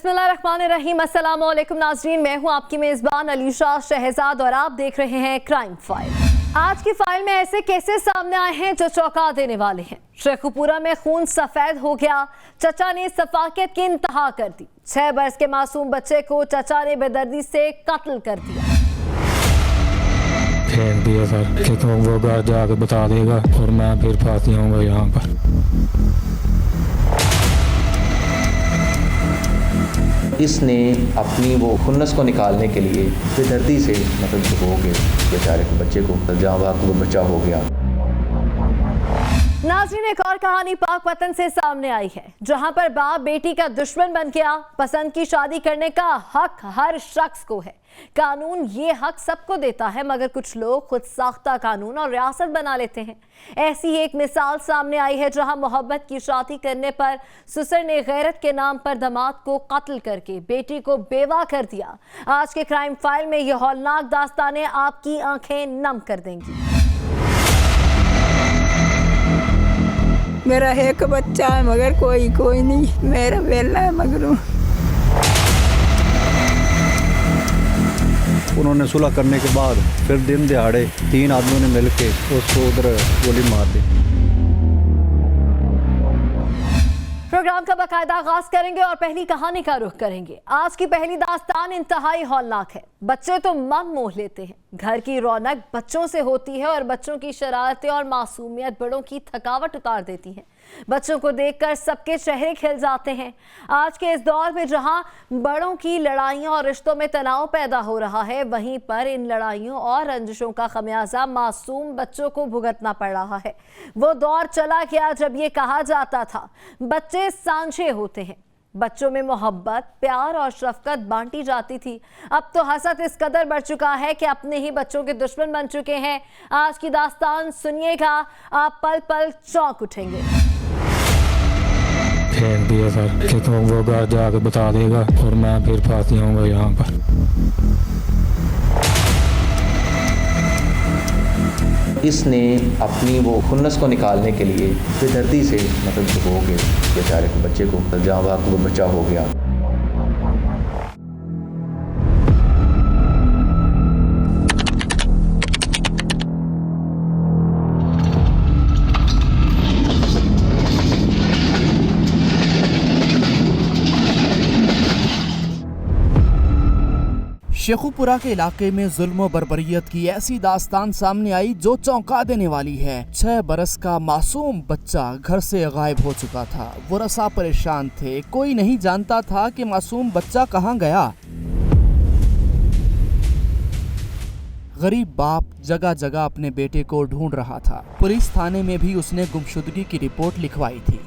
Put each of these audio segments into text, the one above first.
बिस्मिल्लाहिर्रहमानिर्रहीम। अस्सलाम वालेकुम नाज़रीन, मैं हूं आपकी मेज़बान अलीशा शहजाद और आप देख रहे हैं क्राइम फाइल। आज की फाइल में ऐसे केसेस सामने आए हैं जो चौंका देने वाले हैं। शेखुपुरा में खून सफेद हो गया, चचा ने सफाकियत की इंतहा कर दी। 6 बरस के मासूम बच्चे को चचा ने बेदर्दी से कत्ल कर दिया। फेंक दिया सर कि तुम वो घर जाके बता देगा और मैं फिर फांसी आऊंगा यहाँ पर। इसने अपनी वो खुन्नस को निकालने के लिए बेदर्दी से मतलब हो गए बेचारे को बच्चे को जहाँ वो बच्चा हो गया। नाज़रीन, एक और कहानी पाक वतन से सामने आई है, जहां पर बाप बेटी का दुश्मन बन गया। पसंद की शादी करने का हक हर शख्स को है। कानून ये हक सबको देता है, मगर कुछ लोग खुद साख्ता कानून और रियासत बना लेते हैं। ऐसी ही एक मिसाल सामने आई है, जहां मोहब्बत की शादी करने पर ससुर ने गैरत के नाम पर दामाद को कत्ल करके बेटी को बेवा कर दिया। आज के क्राइम फाइल में यह हौलनाक दास्तानें आपकी आंखें नम कर देंगी। मेरा एक बच्चा है मगर कोई नहीं, मेरा बेला है मगर उन्होंने सुलह करने के बाद फिर दिन दिहाड़े 3 आदमियों ने मिलके उसको उधर गोली मार दी। प्रोग्राम का बाकायदा आगाज करेंगे और पहली कहानी का रुख करेंगे। आज की पहली दास्तान इंतहाई हौलनाक है। बच्चे तो मन मोह लेते हैं, घर की रौनक बच्चों से होती है और बच्चों की शरारतें और मासूमियत बड़ों की थकावट उतार देती है। बच्चों को देखकर सबके चेहरे खिल जाते हैं। आज के इस दौर में जहां बड़ों की लड़ाइयों और रिश्तों में तनाव पैदा हो रहा है, वहीं पर इन लड़ाइयों और रंजिशों का खमियाजा मासूम बच्चों को भुगतना पड़ रहा है। वो दौर चला गया जब ये कहा जाता था बच्चे सांझे होते हैं। बच्चों में मोहब्बत, प्यार और शफकत बांटी जाती थी। अब तो हसद इस कदर बढ़ चुका है कि अपने ही बच्चों के दुश्मन बन चुके हैं। आज की दास्तान सुनिएगा, आप पल पल चौंक उठेंगे। फेंक दिया सर कि तुम वो घर जाके बता देगा और मैं फिर फांसी आऊंगा यहाँ पर। इसने अपनी वो खुन्नस को निकालने के लिए बेदर्दी से मतलब हो गए बेचारे को बच्चे को जहाँ वो बच्चा हो गया। शेखुपुरा के इलाके में जुल्म बर्बरियत की ऐसी दास्तान सामने आई जो चौंका देने वाली है। 6 बरस का मासूम बच्चा घर से गायब हो चुका था। वो रसा परेशान थे, कोई नहीं जानता था कि मासूम बच्चा कहाँ गया। गरीब बाप जगह जगह अपने बेटे को ढूंढ रहा था। पुलिस थाने में भी उसने गुमशुदगी की रिपोर्ट लिखवाई थी।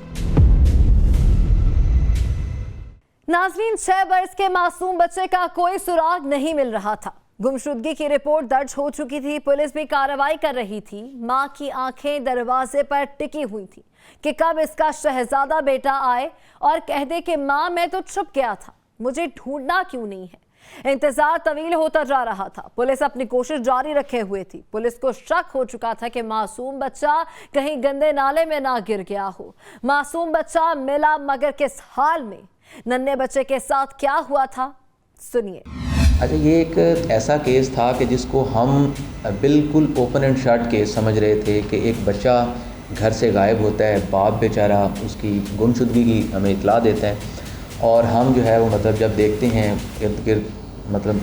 नाज़रीन, 6 बरस के मासूम बच्चे का कोई सुराग नहीं मिल रहा था। गुमशुदगी की रिपोर्ट दर्ज हो चुकी थी, पुलिस भी कार्रवाई कर रही थी। मां की आंखें दरवाजे पर टिकी हुई थी कि कब इसका शहजादा बेटा आए और कह दे कि मां मैं तो छुप गया था, मुझे ढूंढना क्यों नहीं है। इंतजार तवील होता जा रहा था। पुलिस अपनी कोशिश जारी रखे हुए थी। पुलिस को शक हो चुका था कि मासूम बच्चा कहीं गंदे नाले में ना गिर गया हो। मासूम बच्चा मिला, मगर किस हाल में? नन्हे बच्चे के साथ क्या हुआ था, सुनिए। अच्छा, ये एक ऐसा केस था कि जिसको हम बिल्कुल ओपन एंड शट केस समझ रहे थे कि एक बच्चा घर से गायब होता है, बाप बेचारा उसकी गुमशुदगी की हमें इतला देता है और हम जो है वो मतलब जब देखते हैं इर्द गिर्द मतलब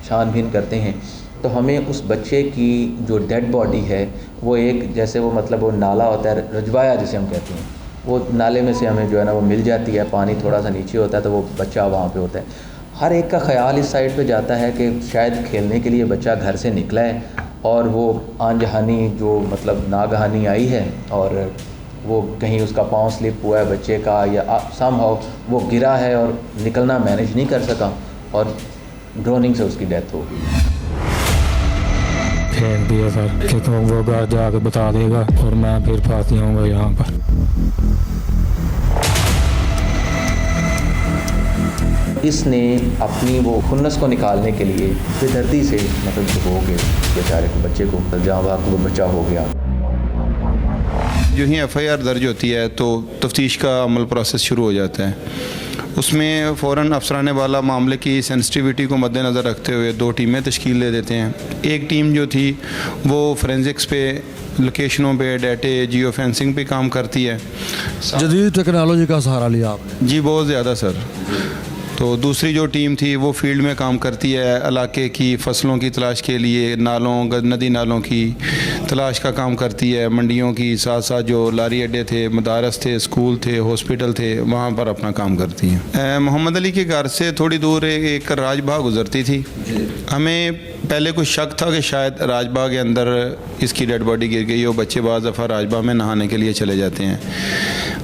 छानबीन करते हैं तो हमें उस बच्चे की जो डेड बॉडी है वो एक जैसे वो मतलब वो नाला होता है, रजवाया जिसे हम कहते हैं, वो नाले में से हमें जो है ना वो मिल जाती है। पानी थोड़ा सा नीचे होता है तो वो बच्चा वहाँ पे होता है। हर एक का ख्याल इस साइड पे जाता है कि शायद खेलने के लिए बच्चा घर से निकला है और वो अनजहानी जो मतलब नागहानी आई है और वो कहीं उसका पाँव स्लिप हुआ है बच्चे का या समहाउ वो गिरा है और निकलना मैनेज नहीं कर सका और ड्रोनिंग से उसकी डेथ हो गई। फेंक दिया सर कि तुम वो घर जाके बता देगा और मैं फिर फांसी आऊंगा यहाँ पर। इसने अपनी वो खुन्नस को निकालने के लिए बेदर्दी से मतलब हो गए बेचारे को बच्चे को जहाँ वो बच्चा हो गया। जो ही FIR दर्ज होती है तो तफ्तीश का अमल प्रोसेस शुरू हो जाता है। उसमें फ़ौरन अफसरान वाला मामले की सेंसिटिविटी को मद्देनज़र रखते हुए 2 टीमें तश्कील दे देते हैं। एक टीम जो थी वो फोरेंसिक्स पे, लोकेशनों पे, डाटे, जियो फेंसिंग पे काम करती है। जदीद टेक्नोलॉजी का सहारा लिया आपने? जी बहुत ज़्यादा सर। तो दूसरी जो टीम थी वो फील्ड में काम करती है, इलाके की फसलों की तलाश के लिए नालों, नदी नालों की तलाश का काम करती है, मंडियों की, साथ साथ जो लारी अड्डे थे, मदारस थे, स्कूल थे, हॉस्पिटल थे, वहाँ पर अपना काम करती है। मोहम्मद अली के घर से थोड़ी दूर एक राजबाग गुजरती थी। हमें पहले कुछ शक था कि शायद राजबाग के अंदर इसकी डेड बॉडी गिर गई हो। बच्चे बाज़ दफ़ा राजबाग में नहाने के लिए चले जाते हैं।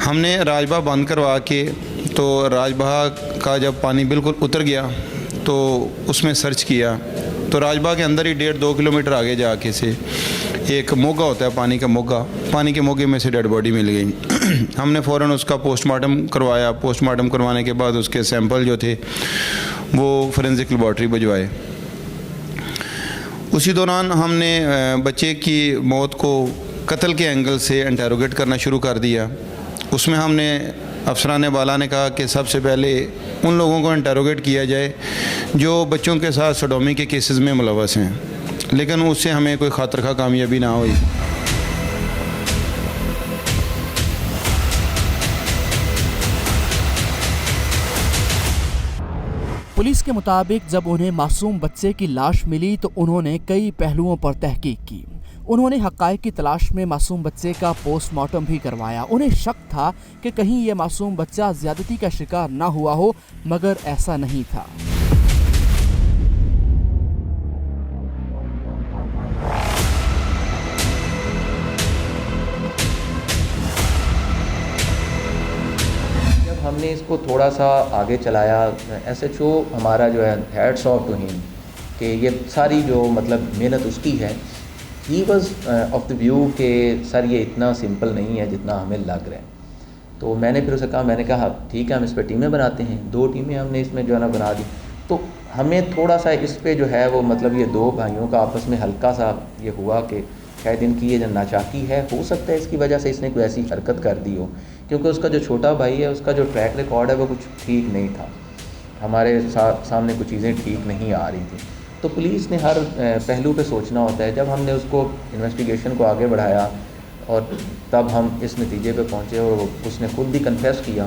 हमने राजबाग बंद करवा के तो राजबाग का जब पानी बिल्कुल उतर गया तो उसमें सर्च किया तो राजबाग के अंदर ही 1.5-2 किलोमीटर आगे जाके से एक मोगा होता है, पानी का मोगा, पानी के मोगे में से डेड बॉडी मिल गई। हमने फ़ौरन उसका पोस्टमार्टम करवाया। पोस्टमार्टम करवाने के बाद उसके सैंपल जो थे वो फोरेंसिक लेबॉर्ट्री भिजवाए। उसी दौरान हमने बच्चे की मौत को कत्ल के एंगल से इंटेरोगेट करना शुरू कर दिया। उसमें हमने अफसरान वाला ने कहा कि सबसे पहले उन लोगों को इंटेरोगेट किया जाए जो बच्चों के साथ सडोमी के केसेस में मुलव्वस हैं, लेकिन उससे हमें कोई खातिर कामयाबी ना हुई। पुलिस के मुताबिक जब उन्हें मासूम बच्चे की लाश मिली तो उन्होंने कई पहलुओं पर तहकीक की। उन्होंने हक़ाइक़ की तलाश में मासूम बच्चे का पोस्टमार्टम भी करवाया। उन्हें शक था कि कहीं ये मासूम बच्चा ज़्यादती का शिकार ना हुआ हो, मगर ऐसा नहीं था। जब हमने इसको थोड़ा सा आगे चलाया, SHO हमारा जो है, हैट्स ऑफ टू हिम कि ये सारी जो मतलब मेहनत उसकी है। He was of the view कि सर ये इतना सिंपल नहीं है जितना हमें लग रहा है। तो मैंने फिर उसे कहा, मैंने कहा ठीक है हम इस पर टीमें बनाते हैं। 2 टीमें हमने इसमें जो है ना बना दी। तो हमें थोड़ा सा इस पे जो है वो मतलब ये 2 भाइयों का आपस में हल्का सा ये हुआ कि शायद इनकी ये जो नाचाकी है, हो सकता है इसकी वजह से इसने कोई ऐसी हरकत कर दी हो, क्योंकि उसका जो छोटा भाई है उसका जो ट्रैक रिकॉर्ड है वो कुछ ठीक नहीं था। हमारे सामने कुछ चीज़ें ठीक नहीं आ रही थी। तो पुलिस ने हर पहलू पे सोचना होता है। जब हमने उसको इन्वेस्टिगेशन को आगे बढ़ाया और तब हम इस नतीजे पे पहुँचे और उसने खुद भी कन्फेस किया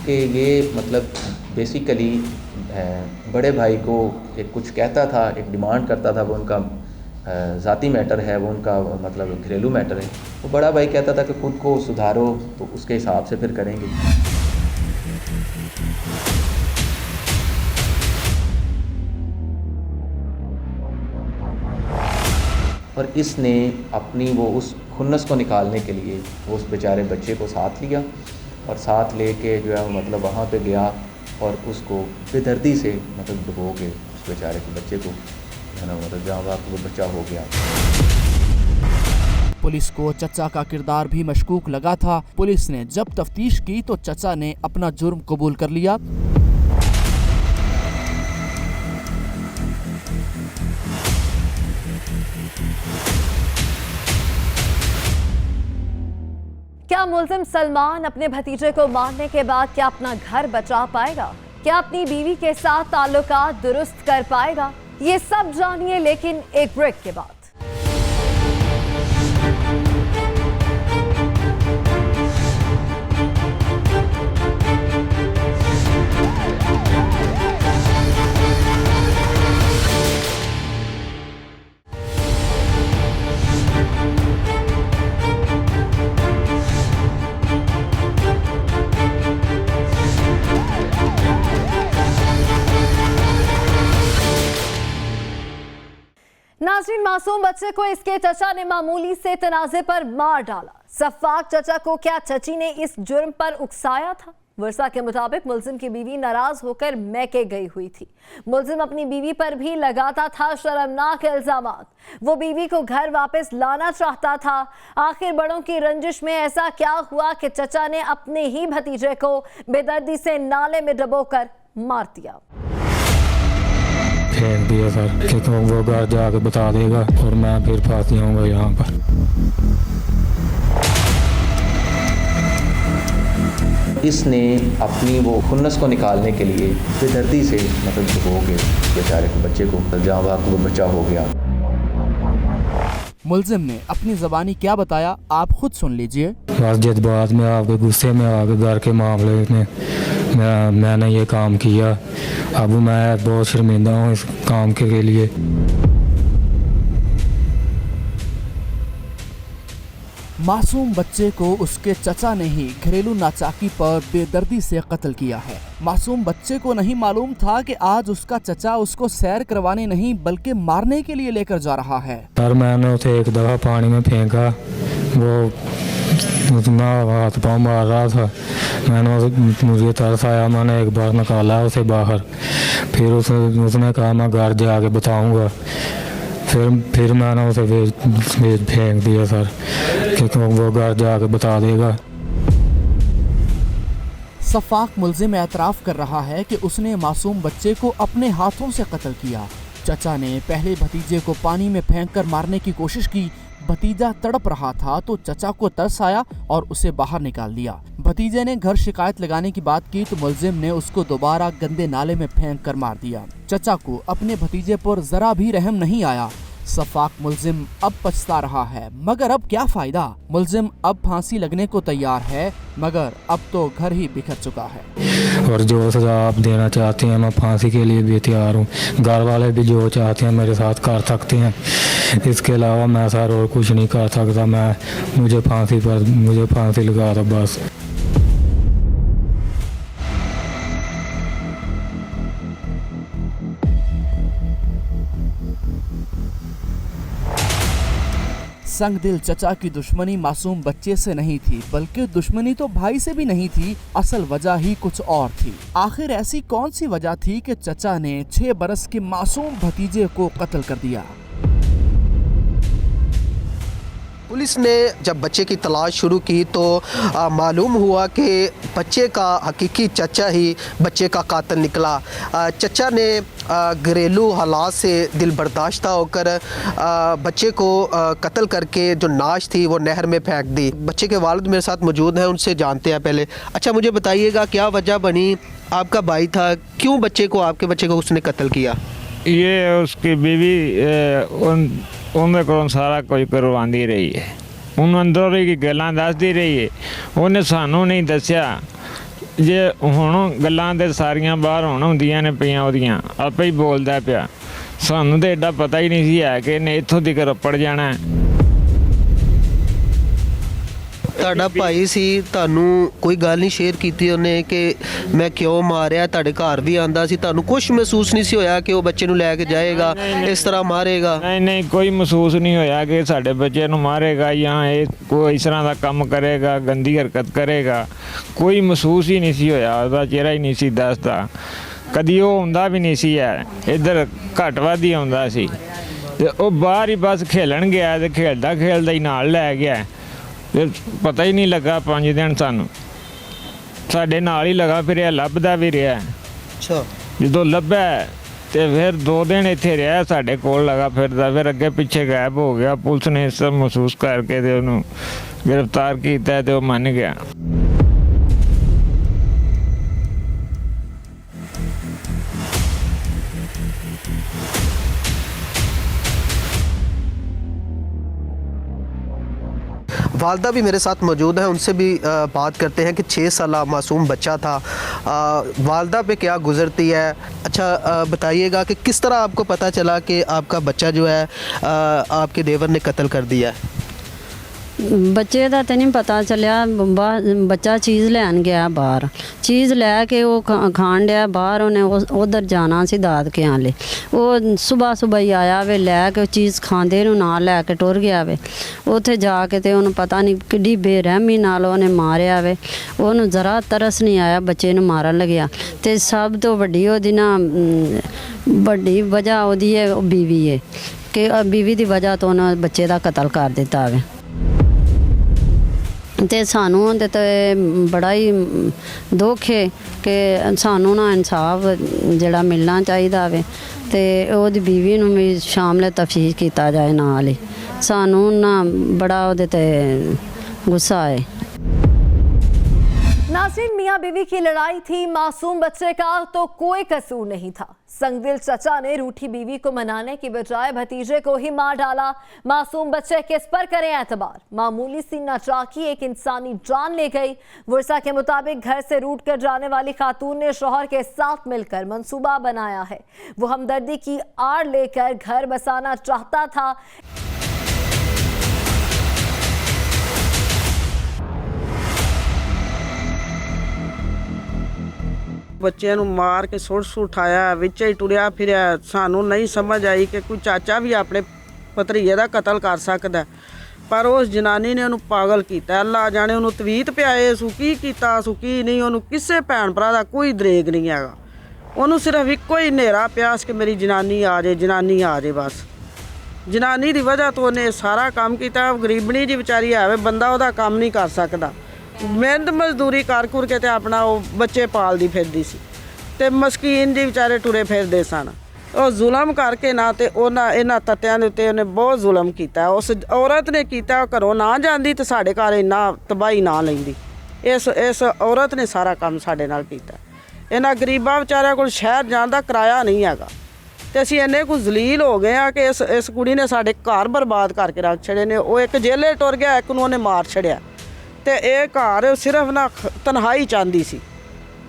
कि ये मतलब बेसिकली बड़े भाई को एक कुछ कहता था, एक डिमांड करता था। वो उनका ज़ाती मैटर है, वो उनका मतलब घरेलू मैटर है। वो बड़ा भाई कहता था कि खुद को सुधारो, तो उसके हिसाब से फिर करेंगे। और इसने अपनी वो उस खुन्नस को निकालने के लिए वो उस बेचारे बच्चे को साथ लिया और साथ लेके जो है मतलब वहाँ पे गया और उसको बेदर्दी से मतलब डुबो के उस बेचारे के बच्चे को है ना मतलब जहाँ वो बच्चा हो गया। पुलिस को चचा का किरदार भी मशकूक लगा था। पुलिस ने जब तफ्तीश की तो चचा ने अपना जुर्म कबूल कर लिया। क्या मुल्जिम सलमान अपने भतीजे को मारने के बाद क्या अपना घर बचा पाएगा? क्या अपनी बीवी के साथ ताल्लुकात दुरुस्त कर पाएगा? ये सब जानिए, लेकिन एक ब्रेक के बाद। नाज़रीन, मासूम बच्चे को इसके चचा ने मामूली से तनाज़े पर मार डाला। सफ़ाक चचा को क्या चची ने इस जुर्म पर उकसाया था? वर्षा के मुताबिक मुल्जिम की बीवी नाराज होकर मैके गई हुई थी। मुल्जिम अपनी बीवी पर भी लगाता था शर्मनाक इल्जामात। वो बीवी को घर वापस लाना चाहता था। आखिर बड़ों की रंजिश में ऐसा क्या हुआ कि चचा ने अपने ही भतीजे को बेदर्दी से नाले में डुबोकर मार दिया। फेंक दिया सर कि तुम वो घर जाके बता देगा और मैं फिर फांसी आऊँगा यहाँ पर। इसने अपनी वो खुन्नस को निकालने के लिए बेदर्दी से मतलब जो हो गए बेचारे को बच्चे को जहाँ वहाँ वो बच्चा हो गया। मुलजिम ने अपनी ज़बानी क्या बताया आप खुद सुन लीजिए। बस जज्बात में आके गुस्से में आके घर के मामले में मैंने ये काम किया। अब मैं बहुत शर्मिंदा हूँ इस काम के लिए। मासूम बच्चे को उसके चचा ने ही घरेलू नाचाकी पर बेदर्दी से कत्ल किया है। मासूम बच्चे को नहीं मालूम था कि आज उसका चचा उसको सैर करवाने नहीं बल्कि मारने के लिए लेकर जा रहा है। सर मैंने उसे एक दफ़ा पानी में फेंका, वो उतना हाथ पाँव मार रहा था। मुझे तरस आया, मैंने एक बार निकाला उसे बाहर। फिर उसने कहा मैं घर जाके बताऊंगा। फिर मैंने उसे फेंक दिया सर, क्योंकि वो घर जाके बता देगा। सफाक मुलजिम एतराफ़ कर रहा है कि उसने मासूम बच्चे को अपने हाथों से कत्ल किया। चचा ने पहले भतीजे को पानी में फेंककर मारने की कोशिश की। भतीजा तड़प रहा था तो चचा को तरस आया और उसे बाहर निकाल दिया। भतीजे ने घर शिकायत लगाने की बात की तो मुलजिम ने उसको दोबारा गंदे नाले में फेंक कर मार दिया। चचा को अपने भतीजे पर जरा भी रहम नहीं आया। सफाक मुलजिम अब पछता रहा है, मगर अब क्या फायदा। मुलजिम अब फांसी लगने को तैयार है, मगर अब तो घर ही बिखर चुका है। और जो सजा आप देना चाहते हैं मैं फांसी के लिए भी तैयार हूँ। घर वाले भी जो चाहते हैं मेरे साथ कर सकते हैं। इसके अलावा मैं सर और कुछ नहीं कर सकता। मुझे फांसी लगा दो बस। संगदिल चचा की दुश्मनी मासूम बच्चे से नहीं थी, बल्कि दुश्मनी तो भाई से भी नहीं थी। असल वजह ही कुछ और थी। आखिर ऐसी कौन सी वजह थी कि चचा ने 6 बरस के मासूम भतीजे को कत्ल कर दिया। पुलिस ने जब बच्चे की तलाश शुरू की तो मालूम हुआ कि बच्चे का हकीकी चचा ही बच्चे का कातिल निकला। चचा ने घरेलू हालात से दिल बर्दाश्ता होकर बच्चे को कत्ल करके जो नाश थी वो नहर में फेंक दी। बच्चे के वालिद मेरे साथ मौजूद हैं, उनसे जानते हैं पहले। अच्छा, मुझे बताइएगा क्या वजह बनी, आपका भाई था, क्यों आपके बच्चे को उसने कत्ल किया? ये उसकी बीवी ਉਹਦੇ ਕੋਲੋਂ ਸਾਰਾ ਕੁਝ ਕਰਵਾਉਂਦੀ ਰਹੀ ਹੈ। ਉਹਨੂੰ ਅੰਦਰੋਂ ਹੀ ਗੱਲਾਂ ਦੱਸਦੀ ਰਹੀ ਹੈ, ਉਹਨੇ ਸਾਨੂੰ ਨਹੀਂ ਦੱਸਿਆ। ਜੇ ਹੁਣ ਗੱਲਾਂ ਤੇ ਸਾਰੀਆਂ ਬਾਹਰ ਹੁਣ ਹੁੰਦੀਆਂ ਨੇ ਪਈਆਂ, ਉਹਦੀਆਂ ਆਪੇ ਹੀ ਬੋਲਦਾ ਪਿਆ। ਸਾਨੂੰ ਤਾਂ ਐਡਾ ਪਤਾ ਹੀ ਨਹੀਂ ਸੀ ਹੈ ਕਿ ਇਹਨੇ ਇੱਥੋਂ ਦੀ ਰਪੜ ਜਾਣਾ। ਤੁਹਾਡਾ ਭਾਈ ਸੀ, ਤੁਹਾਨੂੰ ਕੋਈ ਗੱਲ ਨਹੀਂ ਸ਼ੇਅਰ ਕੀਤੀ ਉਹਨੇ ਕਿ ਮੈਂ ਕਿਉਂ ਮਾਰਿਆ? ਤੁਹਾਡੇ ਘਰ ਵੀ ਆਂਦਾ ਸੀ, ਤੁਹਾਨੂੰ ਕੁਝ ਮਹਿਸੂਸ ਨਹੀਂ ਸੀ ਹੋਇਆ ਕਿ ਉਹ ਬੱਚੇ ਨੂੰ ਲੈ ਕੇ ਜਾਏਗਾ, ਇਸ ਤਰ੍ਹਾਂ ਮਾਰੇਗਾ? ਨਹੀਂ, ਕੋਈ ਮਹਿਸੂਸ ਨਹੀਂ ਹੋਇਆ ਕਿ ਸਾਡੇ ਬੱਚੇ ਨੂੰ ਮਾਰੇਗਾ ਜਾਂ ਇਹ ਕੋਈ ਇਸ ਤਰ੍ਹਾਂ ਦਾ ਕੰਮ ਕਰੇਗਾ, ਗੰਦੀ ਹਰਕਤ ਕਰੇਗਾ। ਕੋਈ ਮਹਿਸੂਸ ਹੀ ਨਹੀਂ ਸੀ ਹੋਇਆ, ਉਹਦਾ ਚਿਹਰਾ ਹੀ ਨਹੀਂ ਸੀ ਦੱਸਦਾ। ਕਦੀ ਉਹ ਹੁੰਦਾ ਵੀ ਨਹੀਂ ਸੀ ਹੈ, ਇੱਧਰ ਘੱਟ ਵੱਧ ਹੀ ਆਉਂਦਾ ਸੀ। ਤੇ ਉਹ ਬਾਹਰ ਹੀ ਬਸ ਖੇਲਣ ਗਿਆ ਤੇ ਖੇਲਦਾ ਹੀ ਨਾਲ ਲੈ ਗਿਆ। ਪਤਾ ਹੀ ਨਹੀਂ ਲੱਗਾ 5 ਦਿਨ ਸਾਨੂੰ, ਸਾਡੇ ਨਾਲ ਹੀ ਲਗਾ ਫਿਰਿਆ, ਲੱਭਦਾ ਵੀ ਰਿਹਾ। ਅੱਛਾ, ਜਦੋਂ ਲੱਭਿਆ ਤੇ ਫਿਰ 2 ਦਿਨ ਇੱਥੇ ਰਿਹਾ, ਸਾਡੇ ਕੋਲ ਲਗਾ ਫਿਰਦਾ। ਫਿਰ ਅੱਗੇ ਪਿੱਛੇ ਗਾਇਬ ਹੋ ਗਿਆ। ਪੁਲਿਸ ਨੇ ਸਭ ਮਹਿਸੂਸ ਕਰਕੇ ਤੇ ਉਹਨੂੰ ਗ੍ਰਿਫਤਾਰ ਕੀਤਾ ਤੇ ਉਹ ਮੰਨ ਗਿਆ। वालदा भी मेरे साथ मौजूद है, उनसे भी बात करते हैं कि 6 साल मासूम बच्चा था, वालदा पे क्या गुज़रती है। अच्छा, बताइएगा कि किस तरह आपको पता चला कि आपका बच्चा जो है आपके देवर ने कत्ल कर दिया है? ਬੱਚੇ ਦਾ ਤਾਂ ਨਹੀਂ ਪਤਾ ਚੱਲਿਆ। ਬੱਚਾ ਚੀਜ਼ ਲੈਣ ਗਿਆ ਬਾਹਰ, ਚੀਜ਼ ਲੈ ਕੇ ਉਹ ਖਾਣ ਡਿਆ ਬਾਹਰ। ਉਹਨੇ ਉਧਰ ਜਾਣਾ ਸੀ ਦਾਦਕਿਆਂ ਵਾਲੇ। ਉਹ ਸਵੇਰ ਹੀ ਆਇਆ ਵੇ ਲੈ ਕੇ ਚੀਜ਼ ਖਾਂਦੇ ਨੂੰ ਨਾਲ ਲੈ ਕੇ ਟੁਰ ਗਿਆ ਵੇ। ਉੱਥੇ ਜਾ ਕੇ ਤੇ ਉਹਨੂੰ ਪਤਾ ਨਹੀਂ ਕਿੱਡੀ ਬੇਰਹਿਮੀ ਨਾਲ ਉਹਨੇ ਮਾਰਿਆ ਵੇ। ਉਹਨੂੰ ਜ਼ਰਾ ਤਰਸ ਨਹੀਂ ਆਇਆ, ਬੱਚੇ ਨੂੰ ਮਾਰਨ ਲੱਗਿਆ। ਤੇ ਸਭ ਤੋਂ ਵੱਡੀ ਉਹਦੀ ਵੱਡੀ ਵਜ੍ਹਾ ਉਹਦੀ ਹੈ ਬੀਵੀ ਹੈ ਕਿ ਬੀਵੀ ਦੀ ਵਜ੍ਹਾ ਤੋਂ ਉਹਨਾਂ ਬੱਚੇ ਦਾ ਕਤਲ ਕਰ ਦਿੱਤਾ ਵੇ। ਤੇ ਸਾਨੂੰ ਉਹਦੇ 'ਤੇ ਬੜਾ ਹੀ ਦੁੱਖ ਹੈ ਕਿ ਸਾਨੂੰ ਇਨਸਾਫ ਜਿਹੜਾ ਮਿਲਣਾ ਚਾਹੀਦਾ ਵੇ ਤੇ ਉਹਦੀ ਬੀਵੀ ਨੂੰ ਵੀ ਸ਼ਾਮਲ ਤਫਤੀਸ਼ ਕੀਤਾ ਜਾਏ ਨਾਲ ਹੀ। ਸਾਨੂੰ ਬੜਾ ਉਹਦੇ 'ਤੇ ਗੁੱਸਾ ਹੈ। ना नाज़रीन, मियां बीवी की लड़ाई थी, मासूम बच्चे का तो कोई कसूर नहीं था। संगदिल चचा ने रूठी बीवी को मनाने की बजाय भतीजे को ही मार डाला। मासूम बच्चे किस पर करें एतबार। मामूली सी नाचाकी एक इंसानी जान ले गई। वर्षा के मुताबिक घर से रूठ कर जाने वाली खातून ने शौहर के साथ मिलकर मंसूबा बनाया है। वो हमदर्दी की आड़ लेकर घर बसाना चाहता था। ਬੱਚਿਆਂ ਨੂੰ ਮਾਰ ਕੇ ਸੁੱਟ ਉਠਾਇਆ, ਵਿੱਚ ਹੀ ਟੁਰਿਆ ਫਿਰਿਆ। ਸਾਨੂੰ ਨਹੀਂ ਸਮਝ ਆਈ ਕਿ ਕੋਈ ਚਾਚਾ ਵੀ ਆਪਣੇ ਭਤਰੀਏ ਦਾ ਕਤਲ ਕਰ ਸਕਦਾ, ਪਰ ਉਸ ਜਨਾਨੀ ਨੇ ਉਹਨੂੰ ਪਾਗਲ ਕੀਤਾ। ਅੱਲਾ ਜਾਣੇ ਉਹਨੂੰ ਤਵੀਤ ਪਿਆਏ ਸੂ ਕੀ ਕੀਤਾ ਸੂ ਕੀ ਨਹੀਂ। ਉਹਨੂੰ ਕਿਸੇ ਭੈਣ ਭਰਾ ਦਾ ਕੋਈ ਦਰੇਗ ਨਹੀਂ ਹੈਗਾ। ਉਹਨੂੰ ਸਿਰਫ ਇੱਕੋ ਹੀ ਹਨੇਰਾ ਪਿਆਸ ਕਿ ਮੇਰੀ ਜਨਾਨੀ ਆ ਜੇ, ਜਨਾਨੀ ਆ ਜੇ। ਬਸ ਜਨਾਨੀ ਦੀ ਵਜ੍ਹਾ ਤੋਂ ਉਹਨੇ ਸਾਰਾ ਕੰਮ ਕੀਤਾ। ਗਰੀਬਣੀ ਜੀ ਵਿਚਾਰੀ ਆਵੇ, ਬੰਦਾ ਉਹਦਾ ਕੰਮ ਨਹੀਂ ਕਰ ਸਕਦਾ। ਮਿਹਨਤ ਮਜ਼ਦੂਰੀ ਕਰ ਕੁਰ ਕੇ ਤੇ ਆਪਣਾ ਉਹ ਬੱਚੇ ਪਾਲਦੀ ਫਿਰਦੀ ਸੀ ਤੇ ਮਸਕੀਨ ਜੀ ਵਿਚਾਰੇ ਟੁਰੇ ਫਿਰਦੇ ਸਨ। ਉਹ ਜ਼ੁਲਮ ਕਰਕੇ ਨਾ ਤੇ ਉਹਨਾਂ ਇਹਨਾਂ ਤੱਤਿਆਂ ਦੇ ਉੱਤੇ ਉਹਨੇ ਬਹੁਤ ਜ਼ੁਲਮ ਕੀਤਾ। ਉਸ ਔਰਤ ਨੇ ਕੀਤਾ। ਉਹ ਘਰੋਂ ਨਾ ਜਾਂਦੀ ਤੇ ਸਾਡੇ ਘਰ ਇੰਨਾ ਤਬਾਹੀ ਨਾ ਲੈਂਦੀ। ਇਸ ਔਰਤ ਨੇ ਸਾਰਾ ਕੰਮ ਸਾਡੇ ਨਾਲ ਕੀਤਾ। ਇਹਨਾਂ ਗਰੀਬਾਂ ਵਿਚਾਰਿਆਂ ਕੋਲ ਸ਼ਹਿਰ ਜਾਣ ਦਾ ਕਿਰਾਇਆ ਨਹੀਂ ਹੈਗਾ ਤੇ ਅਸੀਂ ਇੰਨੇ ਕੁ ਜ਼ਲੀਲ ਹੋ ਗਏ ਆ ਕਿ ਇਸ ਕੁੜੀ ਨੇ ਸਾਡੇ ਘਰ ਬਰਬਾਦ ਕਰਕੇ ਰੱਖ ਛੜੇ ਨੇ। ਉਹ ਇੱਕ ਜੇਲੇ ਟੁਰ ਗਿਆ, ਇੱਕ ਨੂੰ ਉਹਨੇ ਮਾਰ ਛੜਿਆ ਤੇ ਇਹ ਘਰ ਸਿਰਫ ਨਾ ਤਨਹਾਈ ਚਾਹੁੰਦੀ ਸੀ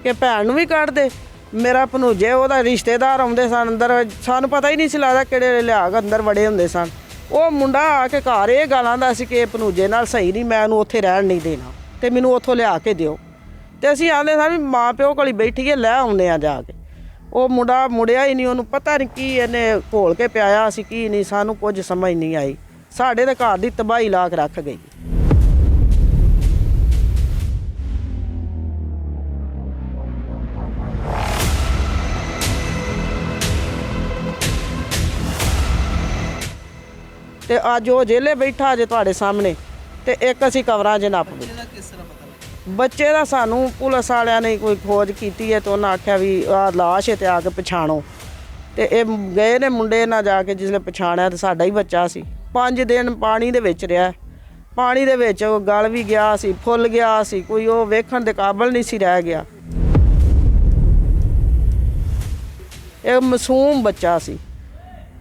ਕਿ ਭੈਣ ਨੂੰ ਵੀ ਕੱਢ ਦੇ। ਮੇਰਾ ਭਣੂਜੇ ਉਹਦਾ ਰਿਸ਼ਤੇਦਾਰ ਆਉਂਦੇ ਸਨ ਅੰਦਰ, ਸਾਨੂੰ ਪਤਾ ਹੀ ਨਹੀਂ ਸੀ ਲੱਗਦਾ ਕਿਹੜੇ ਲਿਆ ਕੇ ਅੰਦਰ ਵੜੇ ਹੁੰਦੇ ਸਨ। ਉਹ ਮੁੰਡਾ ਆ ਕੇ ਘਰ ਇਹ ਗਾਲਾਂ ਦਾ ਸੀ ਕਿ ਭਣੂਜੇ ਨਾਲ ਸਹੀ ਨਹੀਂ, ਮੈਂ ਉਹਨੂੰ ਉੱਥੇ ਰਹਿਣ ਨਹੀਂ ਦੇਣਾ ਤੇ ਮੈਨੂੰ ਉੱਥੋਂ ਲਿਆ ਕੇ ਦਿਓ। ਤੇ ਅਸੀਂ ਆਂਦੇ ਸਾਂ ਵੀ ਮਾਂ ਪਿਓ ਕੋਲ ਬੈਠੀਏ, ਲੈ ਆਉਂਦੇ ਆ ਜਾ ਕੇ। ਉਹ ਮੁੰਡਾ ਮੁੜਿਆ ਹੀ ਨਹੀਂ। ਉਹਨੂੰ ਪਤਾ ਨਹੀਂ ਕੀ ਇਹਨੇ ਘੋਲ ਕੇ ਪਿਆਇਆ ਸੀ ਕੀ ਨਹੀਂ, ਸਾਨੂੰ ਕੁਝ ਸਮਝ ਨਹੀਂ ਆਈ। ਸਾਡੇ ਦੇ ਘਰ ਦੀ ਤਬਾਹੀ ਲਾ ਕੇ ਰੱਖ ਗਈ। ਤੇ ਅੱਜ ਉਹ ਜੇਲੇ ਬੈਠਾ ਜੇ ਤੁਹਾਡੇ ਸਾਹਮਣੇ ਤੇ ਇੱਕ ਅਸੀਂ ਕਵਰਾਂ 'ਚ ਨੱਪ ਗਏ। ਬੱਚੇ ਦਾ ਸਾਨੂੰ ਪੁਲਿਸ ਵਾਲਿਆਂ ਨੇ ਕੋਈ ਖੋਜ ਕੀਤੀ ਹੈ ਤੇ ਉਹਨਾਂ ਆਖਿਆ ਵੀ ਆਹ ਲਾਸ਼ ਹੈ ਤੇ ਆ ਕੇ ਪਛਾਣੋ। ਤੇ ਇਹ ਗਏ ਨੇ ਮੁੰਡੇ ਨਾਲ ਜਾ ਕੇ, ਜਿਸਲੇ ਪਛਾਣਿਆ ਤੇ ਸਾਡਾ ਹੀ ਬੱਚਾ ਸੀ। 5 ਦਿਨ ਪਾਣੀ ਦੇ ਵਿੱਚ ਰਿਹਾ। ਪਾਣੀ ਦੇ ਵਿੱਚ ਉਹ ਗਲ ਵੀ ਗਿਆ ਸੀ, ਫੁੱਲ ਗਿਆ ਸੀ, ਕੋਈ ਉਹ ਵੇਖਣ ਦੇ ਕਾਬਲ ਨਹੀਂ ਸੀ ਰਹਿ ਗਿਆ। ਇਹ ਮਾਸੂਮ ਬੱਚਾ ਸੀ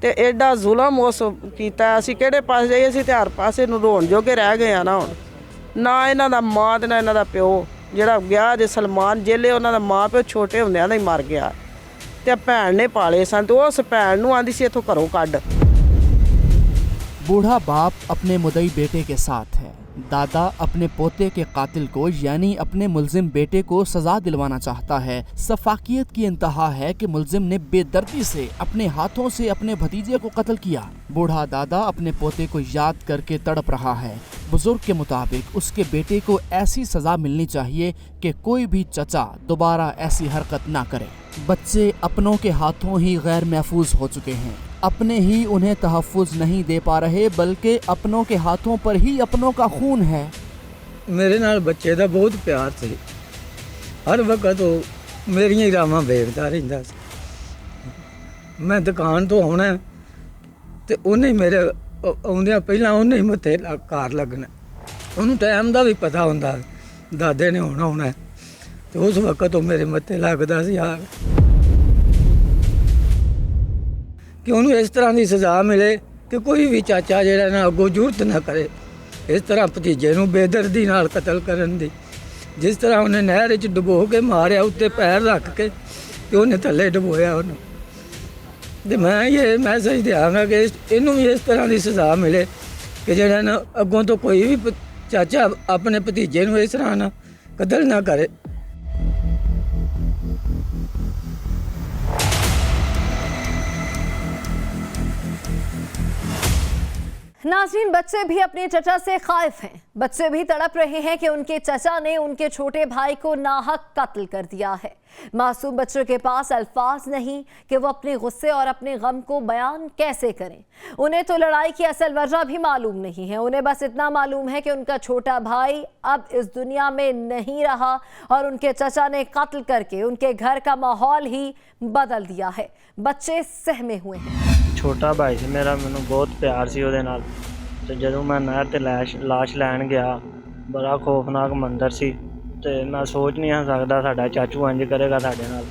ਤੇ ਐਡਾ ਜ਼ੁਲਮ ਉਸ ਕੀਤਾ। ਅਸੀਂ ਕਿਹੜੇ ਪਾਸੇ ਜਾਈਏ, ਅਸੀਂ ਤੇ ਹਰ ਪਾਸੇ ਨੂੰ ਰੋਣ ਜੋਗੇ ਰਹਿ ਗਏ ਆ ਨਾ। ਹੁਣ ਨਾ ਇਹਨਾਂ ਦਾ ਮਾਂ ਤੇ ਨਾ ਇਹਨਾਂ ਦਾ ਪਿਓ ਜਿਹੜਾ ਗਿਆ ਜੇ ਸਲਮਾਨ ਜੇਲੇ, ਉਹਨਾਂ ਦਾ ਮਾਂ ਪਿਓ ਛੋਟੇ ਹੁੰਦਿਆਂ ਦਾ ਹੀ ਮਰ ਗਿਆ ਤੇ ਭੈਣ ਨੇ ਪਾਲੇ ਸਨ ਤੇ ਉਸ ਭੈਣ ਨੂੰ ਆਂਦੀ ਸੀ ਇੱਥੋਂ ਘਰੋਂ ਕੱਢ। बूढ़ा बाप अपने मुदई बेटे के साथ है। दादा अपने पोते के कातिल को यानी अपने मुल्जिम बेटे को सजा दिलवाना चाहता है। सफाकियत की इंतहा है कि मुल्जिम ने बेदर्दी से अपने हाथों से अपने भतीजे को कत्ल किया। बूढ़ा दादा अपने पोते को याद करके तड़प रहा है। बुजुर्ग के मुताबिक उसके बेटे को ऐसी सजा मिलनी चाहिए कि कोई भी चचा दोबारा ऐसी हरकत ना करे। बच्चे अपनों के हाथों ही गैर महफूज हो चुके हैं। अपने ही उन्हें तहफ़्फ़ुज़ नहीं दे पा रहे, बल्कि अपनों के हाथों पर ही अपनों का खून है। मेरे नाल बच्चे दा बहुत प्यार से हर वक्त वो मेरियां ही रावां वेखदा रहिंदा सी। मैं दुकान तो आउणा ते उन्हें मेरे आउंदियां पहलां उन्हें मत्थे कार लगना। उन्होंने टाइम का भी पता हुंदा, दादे ने आउणा तो उस वक्त वो मेरे मत्थे लगदा सी यार कि उन्होंने इस तरह की सज़ा मिले कि कोई भी चाचा जिहड़ा ना अगों जरूरत ना करे इस तरह भतीजे नूं बेदर्दी नाल कतल करन दी। जिस तरह उन्हें नहर च डुबो के मारिया, उत्ते पैर रख के ते उन्हें थल्ले डुबोया उन्हें। ते मैं ये मैसेज देंगा कि इनू भी इस तरह की सज़ा मिले कि जिहड़ा ना अगों तो कोई भी चाचा अपने भतीजे नूं इस तरह ना कतल ना करे। नाज़रीन, बच्चे भी अपने चचा से खाइफ हैं। बच्चे भी तड़प रहे हैं कि उनके चचा ने उनके छोटे भाई को नाहक कत्ल कर दिया है। मासूम बच्चों के पास अल्फाज नहीं कि वो अपने गुस्से और अपने गम को बयान कैसे करें। उन्हें तो लड़ाई की असल वजह भी मालूम नहीं है। उन्हें बस इतना मालूम है कि उनका छोटा भाई अब इस दुनिया में नहीं रहा और उनके चचा ने कत्ल करके उनके घर का माहौल ही बदल दिया है। बच्चे सहमे हुए हैं। छोटा भाई से मेरा मैनू बहुत प्यार सी उहदे नाल ते जदों मैं नहर ते लाश लैण गया, बड़ा खौफनाक मंजर सी। ਤੇ ਮੈਂ ਸੋਚ ਨਹੀਂ ਸਕਦਾ ਸਾਡਾ ਚਾਚੂ ਇੰਜ ਕਰੇਗਾ ਸਾਡੇ ਨਾਲ।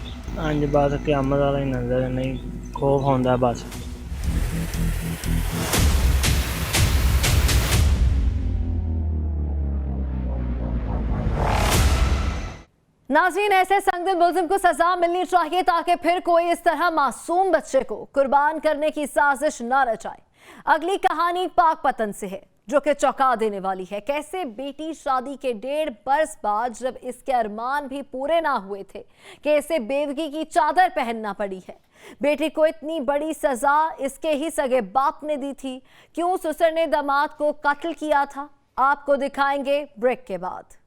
ਇੰਜ ਬਸ ਕਿਆਮਤ ਵਾਲਾ ਹੀ ਨਜ਼ਰ ਨਹੀਂ, ਖੌਫ ਹੁੰਦਾ ਬਸ। नाज़रीन, ऐसे संगदिल मुल्ज़िम को सजा मिलनी चाहिए ताकि फिर कोई इस तरह मासूम बच्चे को कुर्बान करने की साजिश न रचाए। अगली कहानी पाकपतन से है जो कि चौंका देने वाली है। कैसे बेटी शादी के 1.5 बरस बाद, जब इसके अरमान भी पूरे ना हुए थे, कि इसे बेवगी की चादर पहनना पड़ी है। बेटी को इतनी बड़ी सजा इसके ही सगे बाप ने दी थी। क्यों ससुर ने दामाद को कत्ल किया था, आपको दिखाएंगे ब्रेक के बाद।